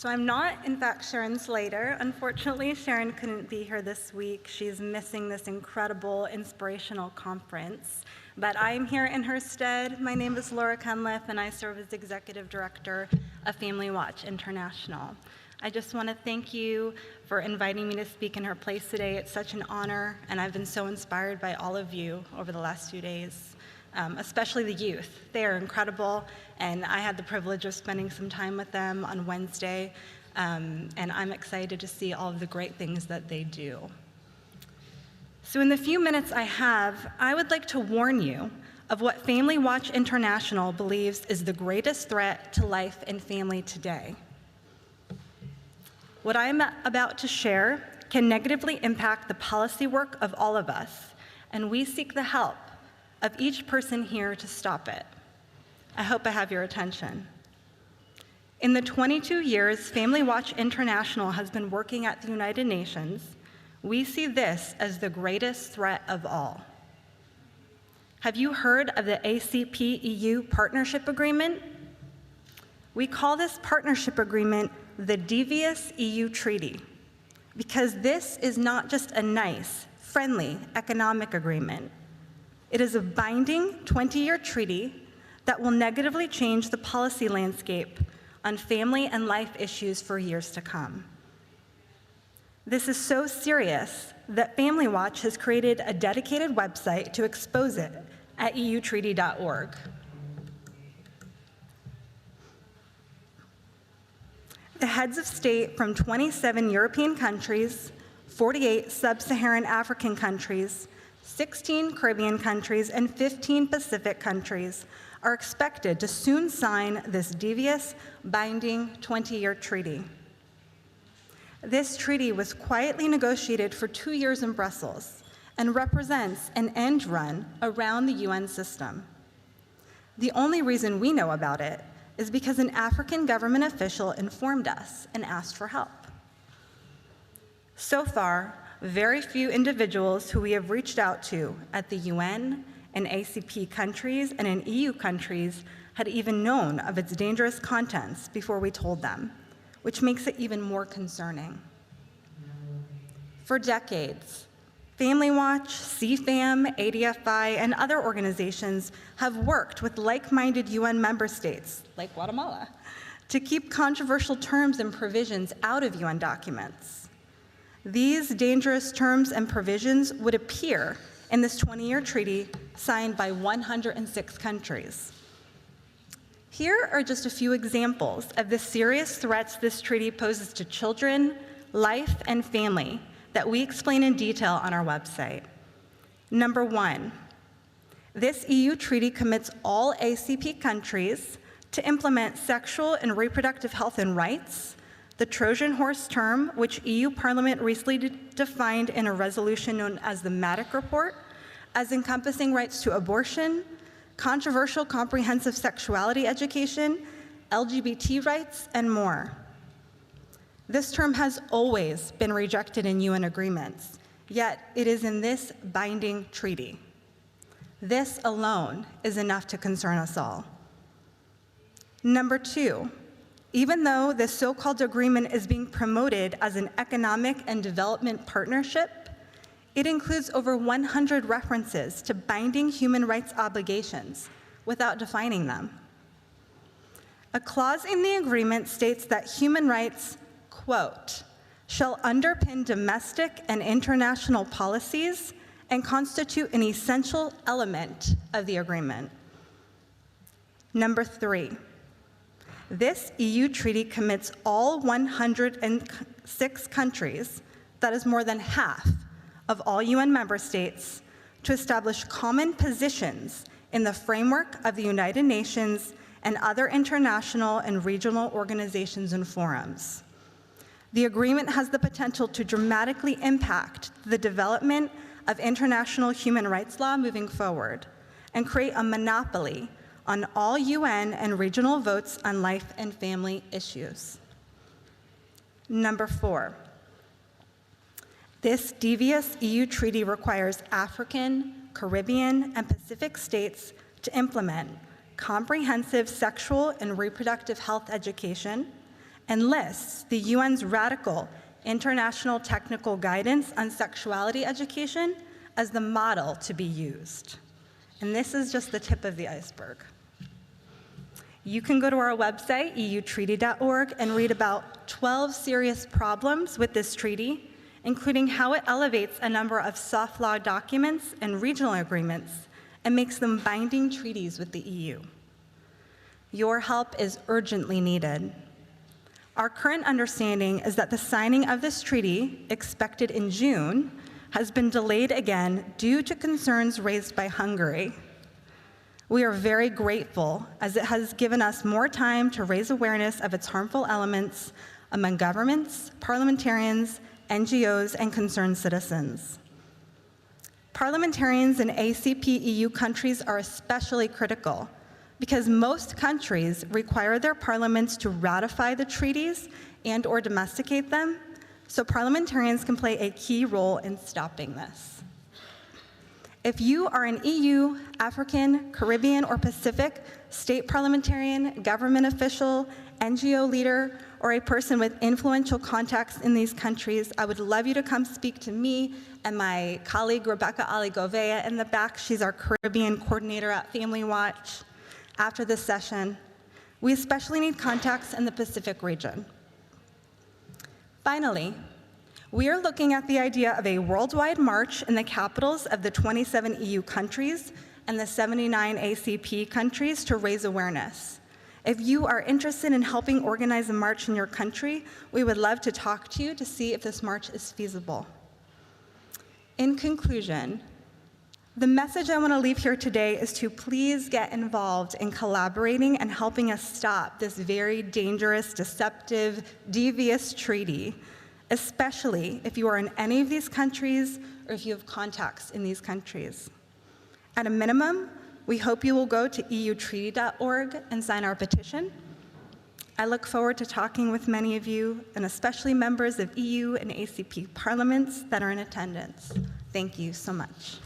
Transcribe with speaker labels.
Speaker 1: So I'm not, in fact, Sharon Slater. Unfortunately, Sharon couldn't be here this week. She's missing this incredible, inspirational conference. But I'm here in her stead. My name is Laura Cunliffe, and I serve as Executive Director of Family Watch International. I just want to thank you for inviting me to speak in her place today. It's such an honor, and I've been so inspired by all of you over the last few days, especially the youth. They are incredible, and I had the privilege of spending some time with them on Wednesday, and I'm excited to see all of the great things that they do. So in the few minutes I have, I would like to warn you of what Family Watch International believes is the greatest threat to life and family today. What I'm about to share can negatively impact the policy work of all of us, and we seek the help of each person here to stop it. I hope I have your attention. In the 22 years Family Watch International has been working at the United Nations, we see this as the greatest threat of all. Have you heard of the ACP-EU Partnership Agreement? We call this partnership agreement the Devious EU Treaty, because this is not just a nice, friendly economic agreement. It is a binding 20-year treaty that will negatively change the policy landscape on family and life issues for years to come. This is so serious that Family Watch has created a dedicated website to expose it at eutreaty.org. The heads of state from 27 European countries, 48 sub-Saharan African countries, 16 Caribbean countries, and 15 Pacific countries are expected to soon sign this devious, binding 20-year treaty. This treaty was quietly negotiated for 2 years in Brussels and represents an end run around the UN system. The only reason we know about it is because an African government official informed us and asked for help. So far, very few individuals who we have reached out to at the UN, in ACP countries, and in EU countries had even known of its dangerous contents before we told them, which makes it even more concerning. For decades, Family Watch, CFAM, ADFI, and other organizations have worked with like-minded UN member states, like Guatemala, to keep controversial terms and provisions out of UN documents. These dangerous terms and provisions would appear in this 20-year treaty signed by 106 countries. Here are just a few examples of the serious threats this treaty poses to children, life, and family that we explain in detail on our website. Number one, this EU treaty commits all ACP countries to implement sexual and reproductive health and rights, the Trojan horse term, which EU Parliament recently defined in a resolution known as the Matic Report, as encompassing rights to abortion, controversial comprehensive sexuality education, LGBT rights, and more. This term has always been rejected in UN agreements, yet it is in this binding treaty. This alone is enough to concern us all. Number two, even though this so-called agreement is being promoted as an economic and development partnership, it includes over 100 references to binding human rights obligations without defining them. A clause in the agreement states that human rights, quote, shall underpin domestic and international policies and constitute an essential element of the agreement. Number three, this EU treaty commits all 106 countries, that is more than half of all UN member states, to establish common positions in the framework of the United Nations and other international and regional organizations and forums. The agreement has the potential to dramatically impact the development of international human rights law moving forward and create a monopoly on all UN and regional votes on life and family issues. Number four, this devious EU treaty requires African, Caribbean, and Pacific states to implement comprehensive sexual and reproductive health education and lists the UN's radical International Technical Guidance on Sexuality Education as the model to be used. And this is just the tip of the iceberg. You can go to our website, eutreaty.org, and read about 12 serious problems with this treaty, including how it elevates a number of soft law documents and regional agreements and makes them binding treaties with the EU. Your help is urgently needed. Our current understanding is that the signing of this treaty, expected in June, has been delayed again due to concerns raised by Hungary. We are very grateful, as it has given us more time to raise awareness of its harmful elements among governments, parliamentarians, NGOs, and concerned citizens. Parliamentarians in ACP EU countries are especially critical because most countries require their parliaments to ratify the treaties and/or domesticate them, so parliamentarians can play a key role in stopping this. If you are an EU, African, Caribbean, or Pacific state parliamentarian, government official, NGO leader, or a person with influential contacts in these countries, I would love you to come speak to me and my colleague, Rebecca Ali Govea, in the back. She's our Caribbean coordinator at Family Watch. After this session, we especially need contacts in the Pacific region. Finally, we are looking at the idea of a worldwide march in the capitals of the 27 EU countries and the 79 ACP countries to raise awareness. If you are interested in helping organize a march in your country, we would love to talk to you to see if this march is feasible. In conclusion, the message I want to leave here today is to please get involved in collaborating and helping us stop this very dangerous, deceptive, devious treaty, especially if you are in any of these countries or if you have contacts in these countries. At a minimum, we hope you will go to eutreaty.org and sign our petition. I look forward to talking with many of you, and especially members of EU and ACP parliaments that are in attendance. Thank you so much.